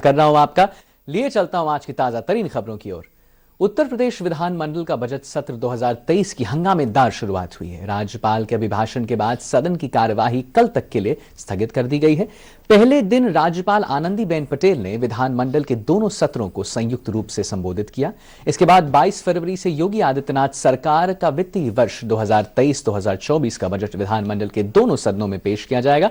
कर रहा हूं आपका लिए चलता हूं आज की ताजा तरीन खबरों की ओर। उत्तर प्रदेश विधानमंडल का बजट सत्र 2023 की हंगामेदार शुरुआत हुई है। राज्यपाल के अभिभाषण के बाद सदन की कार्यवाही कल तक के लिए स्थगित कर दी गई है। पहले दिन राज्यपाल आनंदीबेन पटेल ने विधानमंडल के दोनों सत्रों को संयुक्त रूप से संबोधित किया। इसके बाद 22 फरवरी से योगी आदित्यनाथ सरकार का वित्तीय वर्ष 2023-2024 का बजट विधानमंडल के दोनों सदनों में पेश किया जाएगा।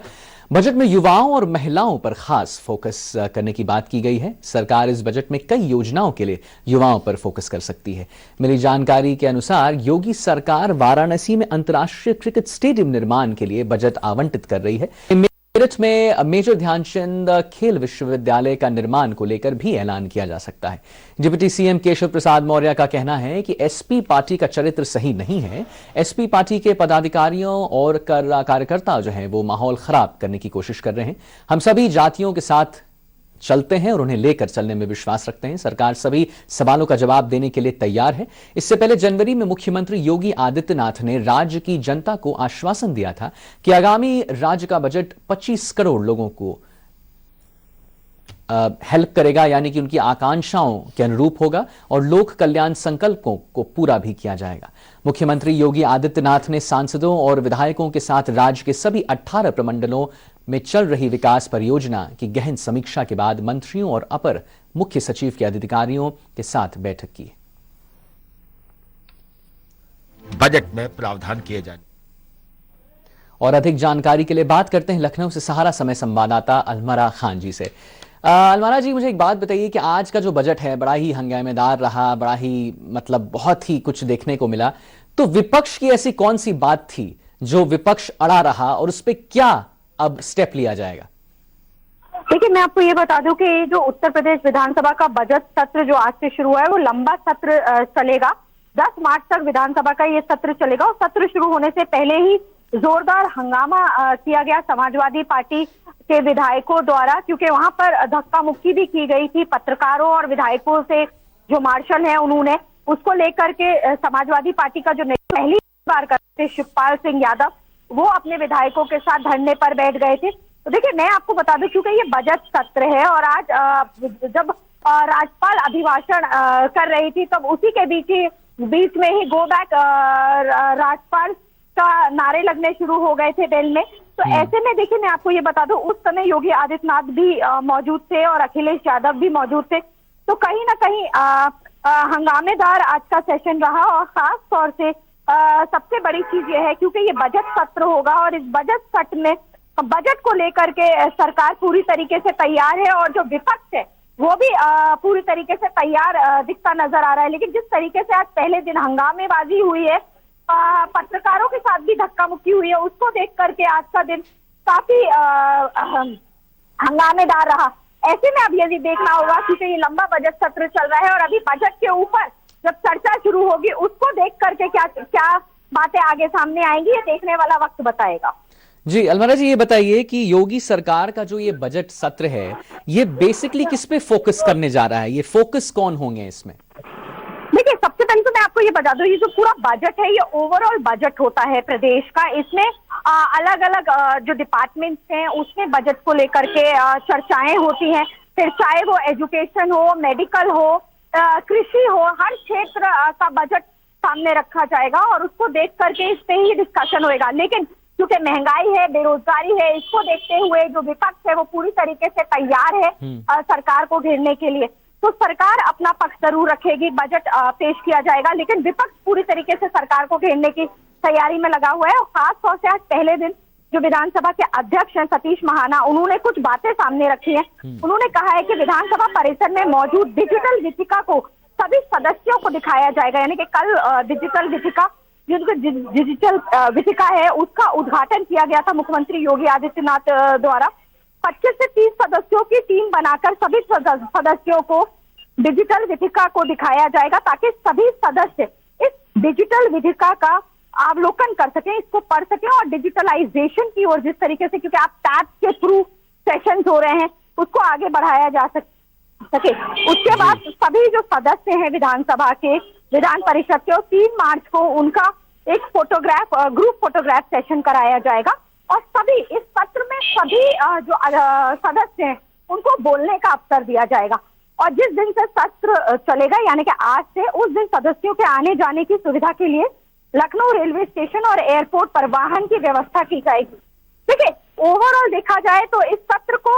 बजट में युवाओं और महिलाओं पर खास फोकस करने की बात की गई है। सरकार इस बजट में कई योजनाओं के लिए युवाओं पर फोकस कर सकती है। मिली जानकारी के अनुसार योगी सरकार वाराणसी में अंतर्राष्ट्रीय क्रिकेट स्टेडियम निर्माण के लिए बजट आवंटित कर रही है। मेरठ में मेजर ध्यानचंद खेल विश्वविद्यालय का निर्माण को लेकर भी ऐलान किया जा सकता है। डिप्टी सीएम केशव प्रसाद मौर्य का कहना है कि एसपी पार्टी का चरित्र सही नहीं है। एसपी पार्टी के पदाधिकारियों और कार्यकर्ता जो हैं वो माहौल खराब करने की कोशिश कर रहे हैं। हम सभी जातियों के साथ चलते हैं और उन्हें लेकर चलने में विश्वास रखते हैं। सरकार सभी सवालों का जवाब देने के लिए तैयार है। इससे पहले जनवरी में मुख्यमंत्री योगी आदित्यनाथ ने राज्य की जनता को आश्वासन दिया था कि आगामी राज्य का बजट 25 करोड़ लोगों को हेल्प करेगा, यानी कि उनकी आकांक्षाओं के अनुरूप होगा और लोक कल्याण संकल्पों को पूरा भी किया जाएगा। मुख्यमंत्री योगी आदित्यनाथ ने सांसदों और विधायकों के साथ राज्य के सभी 18 प्रमंडलों में चल रही विकास परियोजना की गहन समीक्षा के बाद मंत्रियों और अपर मुख्य सचिव के अधिकारियों के साथ बैठक की। बजट में प्रावधान किए जाने और अधिक जानकारी के लिए बात करते हैं लखनऊ से सहारा समय संवाददाता अलमरा खान जी से। अलमरा जी, मुझे एक बात बताइए कि आज का जो बजट है बड़ा ही हंगामेदार रहा, बड़ा ही बहुत ही कुछ देखने को मिला। तो विपक्ष की ऐसी कौन सी बात थी जो विपक्ष अड़ा रहा और उस पर क्या अब स्टेप लिया जाएगा? देखिए, मैं आपको ये बता दूं कि जो उत्तर प्रदेश विधानसभा का बजट सत्र जो आज से शुरू हुआ है वो लंबा सत्र चलेगा। 10 मार्च तक विधानसभा का ये सत्र चलेगा और सत्र शुरू होने से पहले ही जोरदार हंगामा किया गया समाजवादी पार्टी के विधायकों द्वारा, क्योंकि वहां पर धक्का मुक्की भी की गई थी। पत्रकारों और विधायकों से जो मार्शल है उन्होंने उसको लेकर के समाजवादी पार्टी का जो पहली बार करते शिवपाल सिंह यादव वो अपने विधायकों के साथ धरने पर बैठ गए थे। तो देखिए, मैं आपको बता दूं क्योंकि ये बजट सत्र है और आज जब राज्यपाल अभिभाषण कर रही थी तब उसी के बीच में ही गो बैक राज्यपाल का नारे लगने शुरू हो गए थे दिल में। तो ऐसे में देखिए, मैं आपको ये बता दूं उस समय योगी आदित्यनाथ भी मौजूद थे और अखिलेश यादव भी मौजूद थे। तो कहीं ना कहीं हंगामेदार आज का सेशन रहा और खास तौर से सबसे बड़ी चीज ये है क्योंकि ये बजट सत्र होगा और इस बजट सत्र में बजट को लेकर के सरकार पूरी तरीके से तैयार है और जो विपक्ष है वो भी पूरी तरीके से तैयार दिखता नजर आ रहा है। लेकिन जिस तरीके से आज पहले दिन हंगामेबाजी हुई है, पत्रकारों के साथ भी धक्का मुक्की हुई है, उसको देख करके आज का दिन काफी हंगामेदार रहा। ऐसे में अब यदि देखना होगा क्योंकि ये लंबा बजट सत्र चल रहा है और अभी बजट के ऊपर जब चर्चा शुरू होगी उसको देख करके क्या बातें आगे सामने आएंगी ये देखने वाला वक्त बताएगा। जी अलमरा जी, ये बताइए कि योगी सरकार का जो ये बजट सत्र है ये बेसिकली किस पे फोकस करने जा रहा है? ये फोकस कौन होंगे इसमें? देखिए, सबसे पहले तो मैं आपको ये बता दूं, ये जो पूरा बजट है ये ओवरऑल बजट होता है प्रदेश का। इसमें अलग अलग जो डिपार्टमेंट्स हैं उसमें बजट को लेकर के चर्चाएं होती हैं। फिर चाहे वो एजुकेशन हो, मेडिकल हो, कृषि हो, हर क्षेत्र का बजट सामने रखा जाएगा और उसको देख करके इस पे ही डिस्कशन होएगा। लेकिन क्योंकि महंगाई है, बेरोजगारी है, इसको देखते हुए जो विपक्ष है वो पूरी तरीके से तैयार है सरकार को घेरने के लिए। तो सरकार अपना पक्ष जरूर रखेगी, बजट पेश किया जाएगा, लेकिन विपक्ष पूरी तरीके से सरकार को घेरने की तैयारी में लगा हुआ है। और खास तौर से आज पहले दिन जो विधानसभा के अध्यक्ष हैं सतीश महाना, उन्होंने कुछ बातें सामने रखी हैं। उन्होंने कहा है कि विधानसभा परिसर में मौजूद डिजिटल वीथिका को सभी सदस्यों को दिखाया जाएगा, यानी कि कल डिजिटल वीथिका डिजिटल वीथिका है उसका उद्घाटन किया गया था मुख्यमंत्री योगी आदित्यनाथ द्वारा। 25 से 30 सदस्यों की टीम बनाकर सभी सदस्यों को डिजिटल वीथिका को दिखाया जाएगा ताकि सभी सदस्य इस डिजिटल वीथिका का अवलोकन कर सकें, इसको पढ़ सकें और डिजिटलाइजेशन की ओर जिस तरीके से, क्योंकि आप टैब के थ्रू सेशन हो रहे हैं, उसको आगे बढ़ाया जा सके। उसके बाद सभी जो सदस्य हैं विधानसभा के, विधान परिषद के, 3 मार्च को उनका एक ग्रुप फोटोग्राफ सेशन कराया जाएगा और सभी इस सत्र में सभी जो सदस्य हैं उनको बोलने का अवसर दिया जाएगा। और जिस दिन से सत्र चलेगा यानी कि आज से, उस दिन सदस्यों के आने जाने की सुविधा के लिए लखनऊ रेलवे स्टेशन और एयरपोर्ट पर वाहन की व्यवस्था की जाएगी। देखिए, ओवरऑल देखा जाए तो इस सत्र को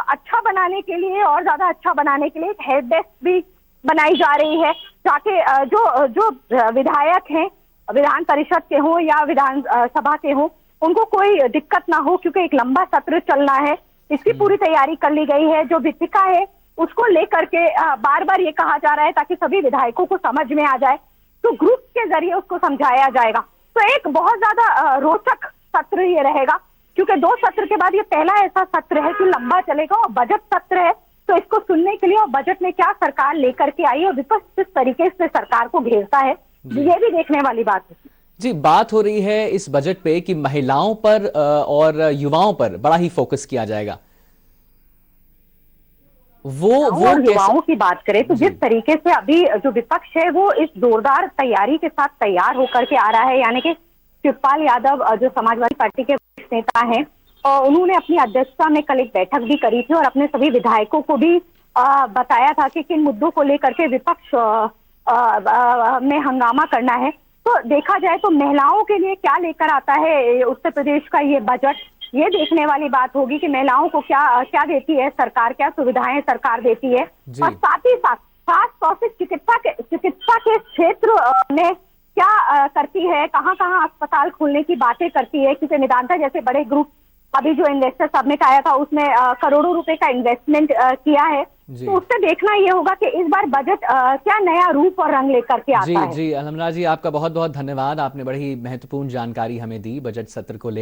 अच्छा बनाने के लिए और ज्यादा अच्छा बनाने के लिए एक हेल्प डेस्क भी बनाई जा रही है, ताकि जो विधायक हैं, विधान परिषद के हो या विधान सभा के हो, उनको कोई दिक्कत ना हो, क्योंकि एक लंबा सत्र चलना है। इसकी पूरी तैयारी कर ली गई है। जो विधिका है उसको लेकर के बार बार ये कहा जा रहा है ताकि सभी विधायकों को समझ में आ जाए, तो ग्रुप के जरिए उसको समझाया जाएगा। तो एक बहुत ज्यादा रोचक सत्र ये रहेगा, क्योंकि 2 सत्र के बाद ये पहला ऐसा सत्र है कि लंबा चलेगा और बजट सत्र है। तो इसको सुनने के लिए और बजट में क्या सरकार लेकर के आई और विपक्ष किस तरीके से सरकार को घेरता है, ये भी देखने वाली बात है। जी, बात हो रही है इस बजट पे कि महिलाओं पर और युवाओं पर बड़ा ही फोकस किया जाएगा। वो युवाओं की बात करें तो जिस तरीके से अभी जो विपक्ष है वो इस जोरदार तैयारी के साथ तैयार होकर के आ रहा है, यानी कि शिवपाल यादव जो समाजवादी पार्टी के वरिष्ठ नेता हैं, और उन्होंने अपनी अध्यक्षता में कल एक बैठक भी करी थी और अपने सभी विधायकों को भी बताया था कि किन मुद्दों को लेकर के विपक्ष में हंगामा करना है। तो देखा जाए तो महिलाओं के लिए क्या लेकर आता है उत्तर प्रदेश का ये बजट, ये देखने वाली बात होगी कि महिलाओं को क्या क्या देती है सरकार, क्या सुविधाएं सरकार देती है। और साथ ही साथ खास तौर से चिकित्सा के क्षेत्र में क्या करती है, कहाँ कहाँ अस्पताल खोलने की बातें करती है, क्योंकि मेदांता जैसे बड़े ग्रुप अभी जो इन्वेस्टर सबमिट आया था उसमें करोड़ों रुपए का इन्वेस्टमेंट किया है। तो उससे देखना ये होगा कि इस बार बजट क्या नया रूप और रंग लेकर के आता है। जी, अलहमरा जी, आपका बहुत बहुत धन्यवाद। आपने बड़ी महत्वपूर्ण जानकारी हमें दी बजट सत्र को लेकर।